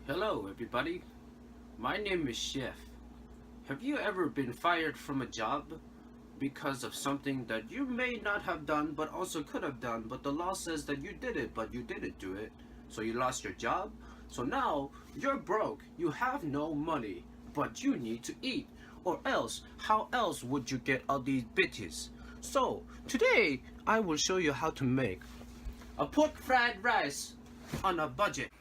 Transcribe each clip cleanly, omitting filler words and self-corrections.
Hello everybody, my name is Chef. Have you ever been fired from a job because of something that you may not have done but also could have done, but the law says that you did it but you didn't do it, so you lost your job? So now you're broke, you have no money, but you need to eat, or else how else would you get all these bitches? So today I will show you how to make a pork fried rice on a budget.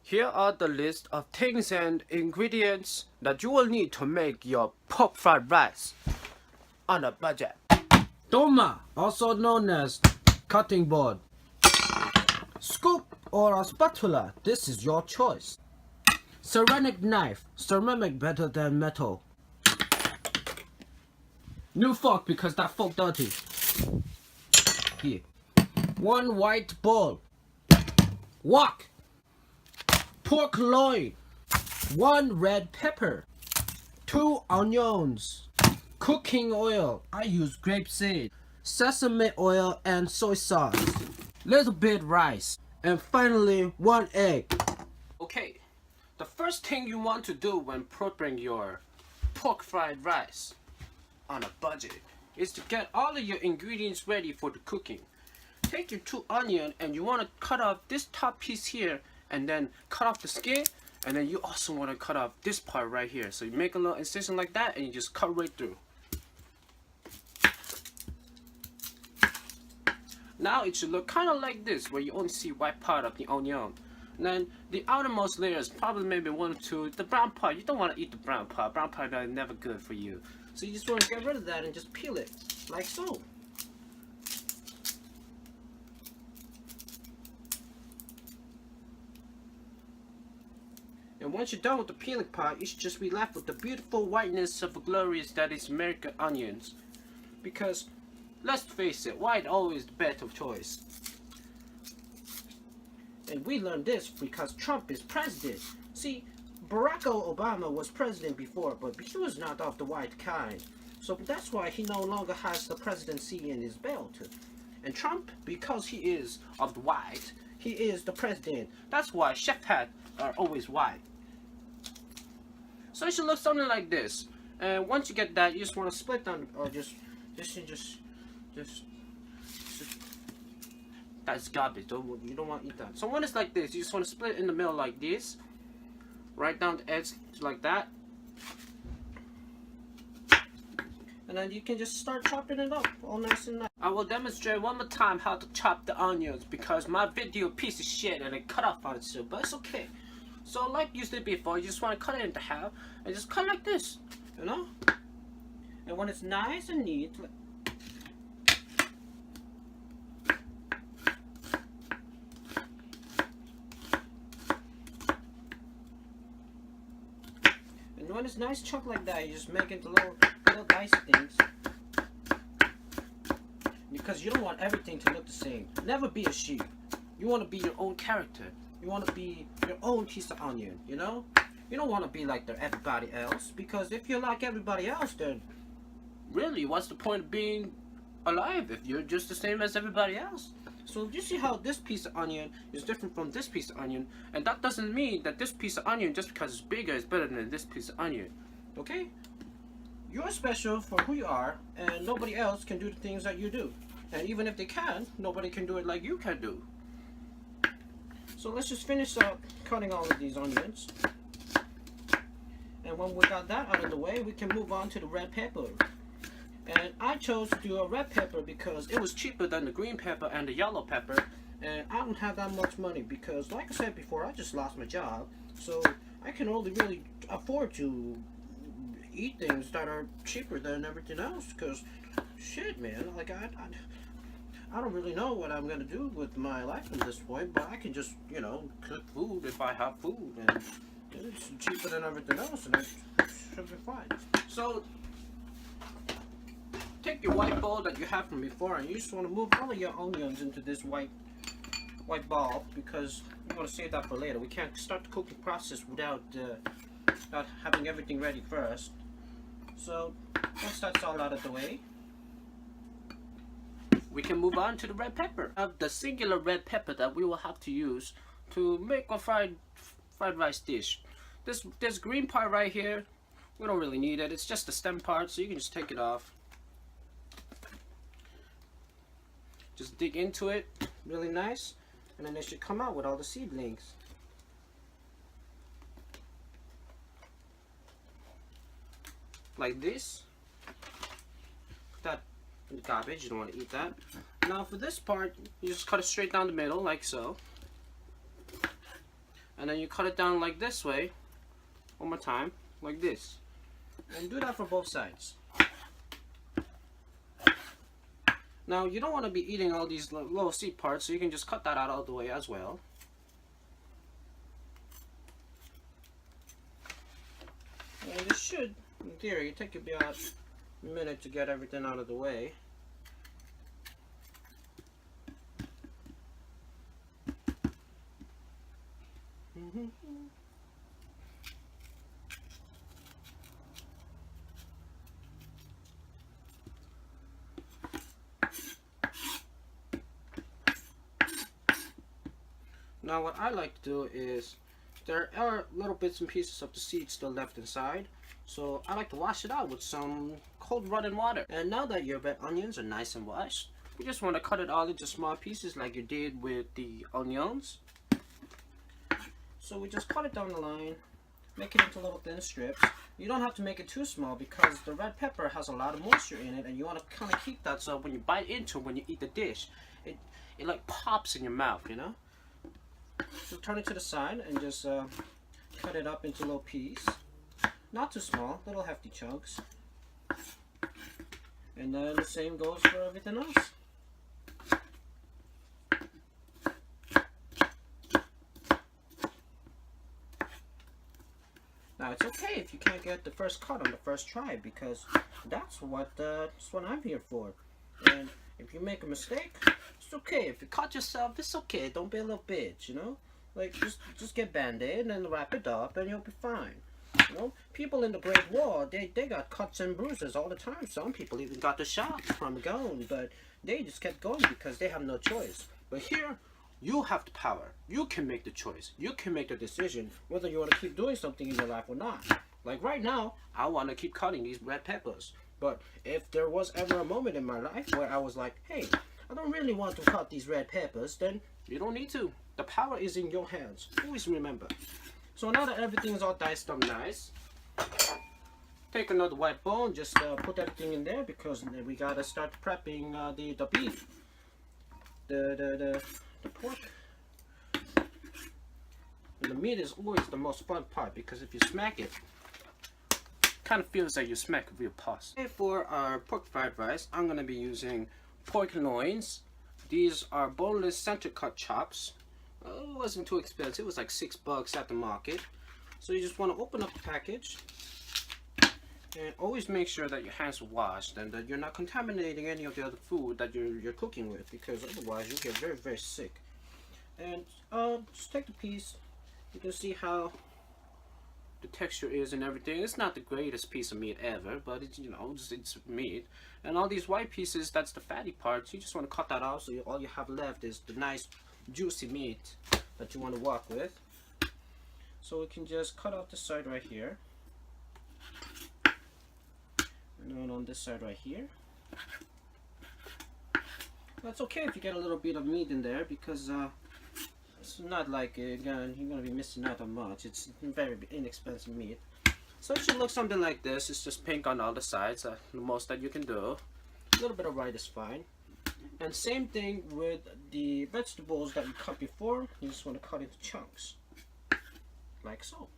Here are the list of things and ingredients that you will need to make your pork fried rice on a budget. Toma, also known as cutting board. Scoop or a spatula, this is your choice. Ceramic knife, ceramic better than metal. New fork because that fork dirty. Here. One white bowl. Wok. Pork loin, 1 red pepper, 2 onions, cooking oil, I use grapeseed, sesame oil and soy sauce, little bit rice, and finally 1 egg. Okay, the first thing you want to do when preparing your pork fried rice on a budget is to get all of your ingredients ready for the cooking. Take your 2 onions and you want to cut off this top piece here and then cut off the skin, and then you also want to cut off this part right here. So you make a little incision like that and you just cut right through. Now it should look kind of like this, where you only see white part of the onion. And then the outermost layer is probably maybe 1 or 2. The brown part, you don't want to eat the brown part. Brown part is never good for you. So you just want to get rid of that and just peel it like so. And once you're done with the peeling part, you should just be left with the beautiful whiteness of a glorious that is American onions. Because, let's face it, white always the better choice. And we learned this because Trump is president. See, Barack Obama was president before, but he was not of the white kind. So that's why he no longer has the presidency in his belt. And Trump, because he is of the white, he is the president. That's why chef hats are always white. So it should look something like this. And once you get that, you just want to split them, or just that's garbage. You don't want to eat that. So when it's like this, you just want to split it in the middle like this, right down the edge like that, and then you can just start chopping it up all nice and nice. I will demonstrate one more time how to chop the onions because my video piece of shit and it cut off on it too, but it's okay. So like you did before, you just want to cut it into half and just cut like this, you know? And when it's nice and neat, and when it's nice chunk like that, you just make it little dice things. Because you don't want everything to look the same. Never be a sheep. You want to be your own character. You want to be your own piece of onion, you know? You don't want to be like everybody else, because if you're like everybody else, then really, what's the point of being alive if you're just the same as everybody else? So you see how this piece of onion is different from this piece of onion, and that doesn't mean that this piece of onion, just because it's bigger, is better than this piece of onion, okay? You're special for who you are, and nobody else can do the things that you do. And even if they can, nobody can do it like you can do. So let's just finish up cutting all of these onions. And when we got that out of the way, we can move on to the red pepper. And I chose to do a red pepper because it was cheaper than the green pepper and the yellow pepper. And I don't have that much money because, like I said before, I just lost my job. So I can only really afford to eat things that are cheaper than everything else. Because, shit, man, like I don't really know what I'm going to do with my life at this point, but I can just, you know, cook food if I have food, and it's cheaper than everything else, and it should be fine. So, take your white bowl that you have from before, and you just want to move all of your onions into this white ball, because we want to save that for later. We can't start the cooking process without having everything ready first. So, once that's all out of the way, we can move on to the red pepper. The singular red pepper that we will have to use to make a fried fried rice dish. This green part right here, we don't really need it. It's just the stem part, so you can just take it off. Just dig into it really nice, and then it should come out with all the seedlings. Like this. Put that in the garbage, you don't want to eat that. Now for this part, you just cut it straight down the middle, like so. And then you cut it down like this way, one more time, like this. And do that for both sides. Now you don't want to be eating all these little seed parts, so you can just cut that out all the way as well. And this should, in theory, take about a minute to get everything out of the way. Now what I like to do is, there are little bits and pieces of the seed still left inside, so I like to wash it out with some cold running water. And now that your red onions are nice and washed, you just want to cut it all into small pieces like you did with the onions. So we just cut it down the line, make it into little thin strips. You don't have to make it too small because the red pepper has a lot of moisture in it, and you want to kind of keep that so when you bite into it, when you eat the dish, it like pops in your mouth, you know? So turn it to the side and just cut it up into little pieces. Not too small, little hefty chunks. And then the same goes for everything else. Now it's okay if you can't get the first cut on the first try, because that's what I'm here for. And if you make a mistake, it's okay. If you cut yourself, it's okay. Don't be a little bitch, you know? Like, just get Band-Aid and wrap it up and you'll be fine. You know? People in the Great War, they got cuts and bruises all the time. Some people even got the shot from a gun, but they just kept going because they have no choice. But here, you have the power. You can make the choice. You can make the decision whether you want to keep doing something in your life or not. Like right now, I want to keep cutting these red peppers. But if there was ever a moment in my life where I was like, hey, I don't really want to cut these red peppers, then you don't need to. The power is in your hands. Always remember. So now that everything is all diced up nice, take another white bone, just put everything in there because we gotta start prepping the beef, the pork. And the meat is always the most fun part because if you smack it, kind of feels like you smack a real pus. Okay, for our pork fried rice, I'm gonna be using pork loins. These are boneless center cut chops. It wasn't too expensive. It was like $6 at the market. So you just want to open up the package and always make sure that your hands are washed and that you're not contaminating any of the other food that you're cooking with, because otherwise you get very, very sick. And just take the piece. You can see how the texture is and everything. It's not the greatest piece of meat ever, but it's, you know, it's meat. And all these white pieces, that's the fatty parts. You just want to cut that out, so all you have left is the nice juicy meat that you want to work with. So we can just cut out the side right here, and then on this side right here. That's okay if you get a little bit of meat in there, because it's not like again you're gonna be missing out on much. It's very inexpensive meat. So it should look something like this. It's just pink on all the sides, the most that you can do. A little bit of white is fine. And same thing with the vegetables that you cut before. You just want to cut into chunks, like so.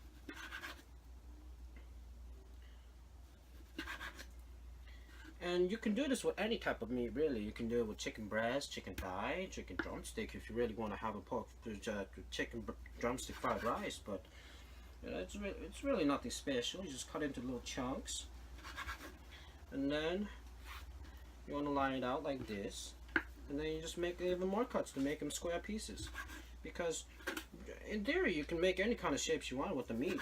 And you can do this with any type of meat, really. You can do it with chicken breast, chicken thigh, chicken drumstick, if you really want to have a pork chicken drumstick fried rice. But you know, it's really nothing special. You just cut into little chunks, and then you want to line it out like this. And then you just make even more cuts to make them square pieces. Because in theory you can make any kind of shapes you want with the meat,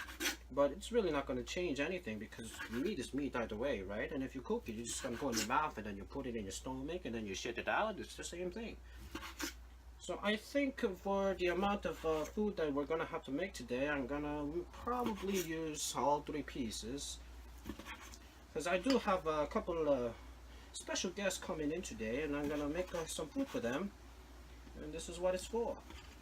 but it's really not going to change anything because meat is meat either way, right? And if you cook it, you're just going to go in your mouth and then you put it in your stomach and then you shit it out. It's the same thing. So I think for the amount of food that we're gonna have to make today, I'm gonna probably use all 3 pieces, because I do have a couple special guests coming in today, and I'm gonna make some food for them, and this is what it's for.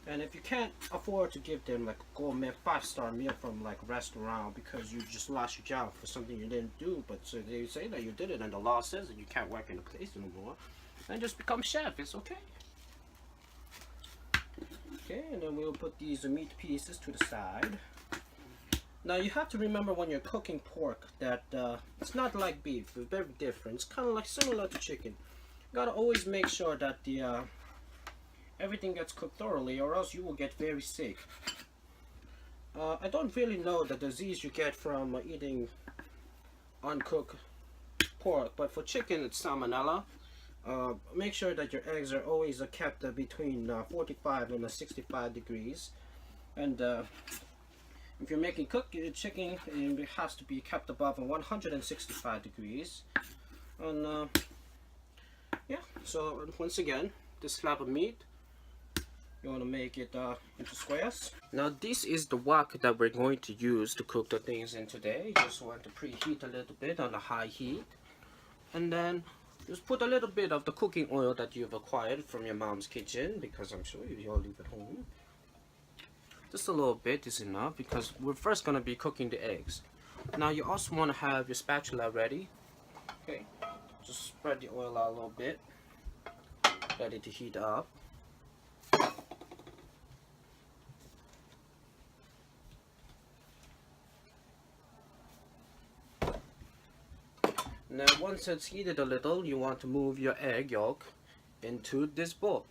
And if you can't afford to give them like a gourmet 5-star meal from like a restaurant because you just lost your job for something you didn't do, but so they say that you did it and the law says that you can't work in a place anymore, then just become chef. It's okay. Okay, and then we'll put these meat pieces to the side. Now you have to remember when you're cooking pork that it's not like beef. It's very different. It's kind of like similar to chicken. You gotta always make sure that the everything gets cooked thoroughly, or else you will get very sick. I don't really know the disease you get from eating uncooked pork, but for chicken it's salmonella. Make sure that your eggs are always kept between 45 and 65 degrees, and if you're making cooked chicken, it has to be kept above 165 degrees. And yeah, so once again, this slab of meat, you want to make it into squares. Now this is the wok that we're going to use to cook the things in today. You just want to preheat a little bit on a high heat, and then just put a little bit of the cooking oil that you've acquired from your mom's kitchen, because I'm sure you all live at home. Just a little bit is enough, because we're first going to be cooking the eggs. Now you also want to have your spatula ready. Okay, just spread the oil out a little bit, ready to heat up. Now once it's heated a little, you want to move your egg yolk into this bowl.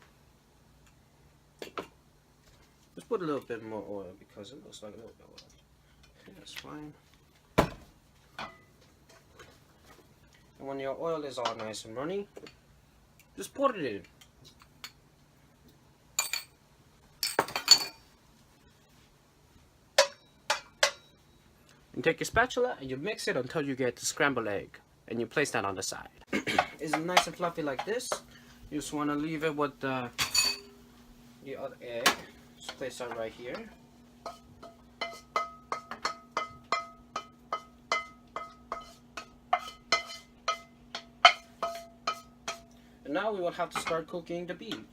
Just put a little bit more oil because it looks like a little bit of oil. Okay, that's fine. And when your oil is all nice and runny, just pour it in. And take your spatula and you mix it until you get the scrambled egg. And you place that on the side. It's nice and fluffy like this. You just want to leave it with the other egg. Just place that right here. And now we will have to start cooking the beef.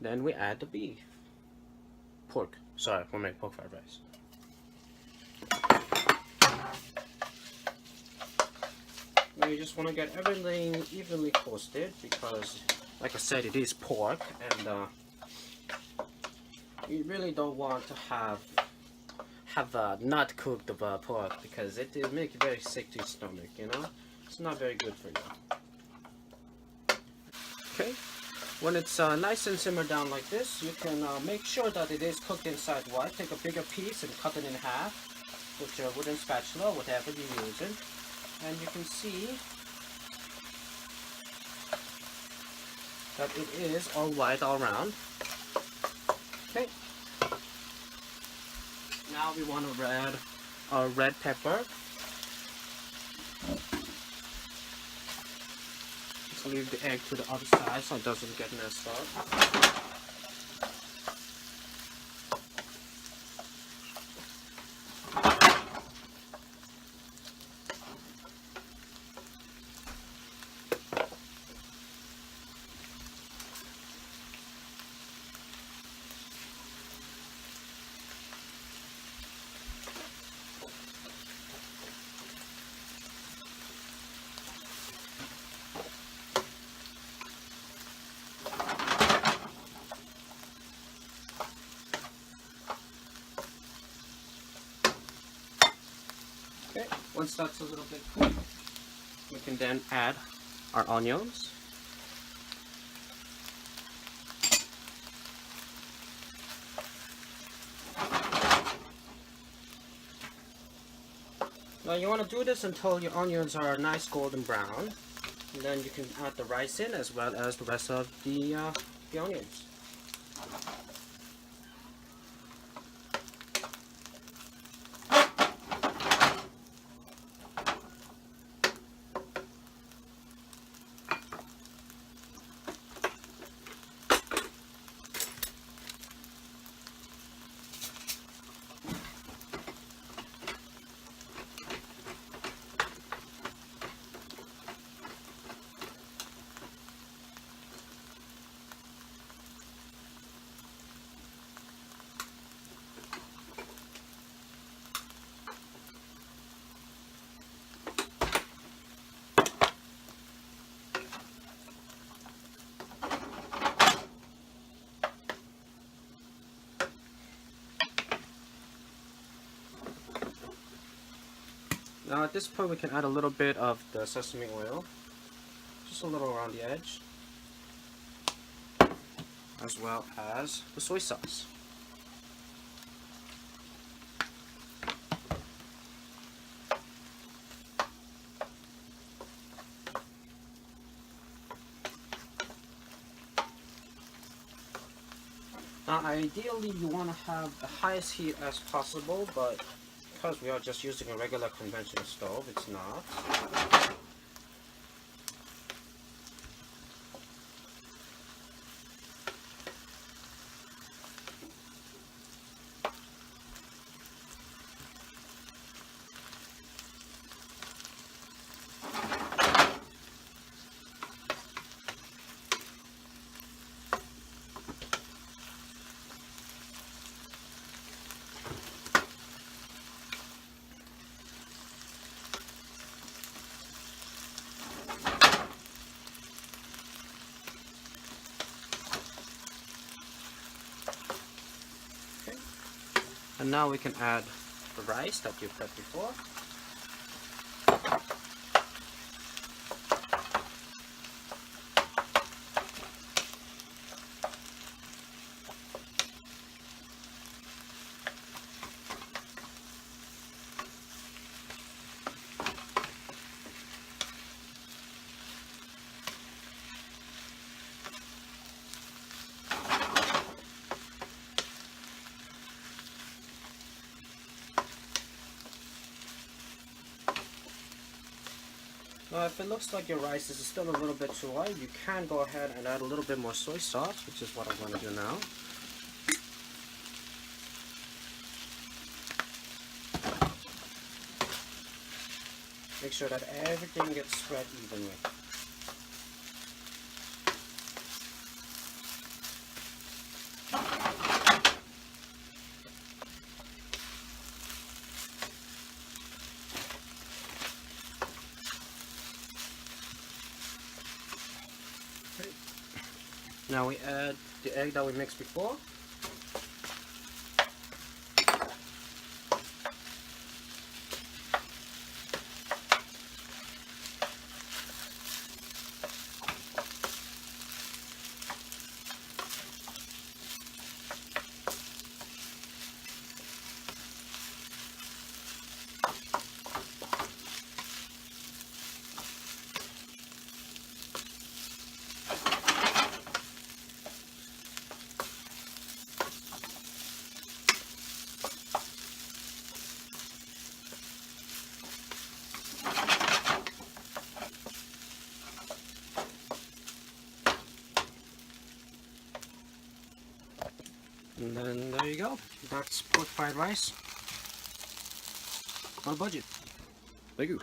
Then we add the beef. Pork. Sorry, we'll make pork fried rice. Now you just want to get everything evenly toasted, because, like I said, it is pork, and you really don't want to have not cooked pork, because it will make you very sick to your stomach. You know, it's not very good for you. Okay. When it's nice and simmered down like this, you can make sure that it is cooked inside white. Take a bigger piece and cut it in half with your wooden spatula, whatever you're using. And you can see that it is all white all around. Okay. Now we want to add our red pepper. Leave the egg to the other side so it doesn't get messed up. Okay, once that's a little bit cooked, we can then add our onions. Now you want to do this until your onions are nice golden brown, and then you can add the rice in as well as the rest of the onions. Now at this point we can add a little bit of the sesame oil, just a little around the edge, as well as the soy sauce. Now ideally you want to have the highest heat as possible, but because we are just using a regular conventional stove, it's not. And now we can add the rice that you prepped before. Now if it looks like your rice is still a little bit too white, you can go ahead and add a little bit more soy sauce, which is what I'm going to do now. Make sure that everything gets spread evenly. Now we add the egg that we mixed before. And then there you go. That's pork fried rice on a budget. Thank you.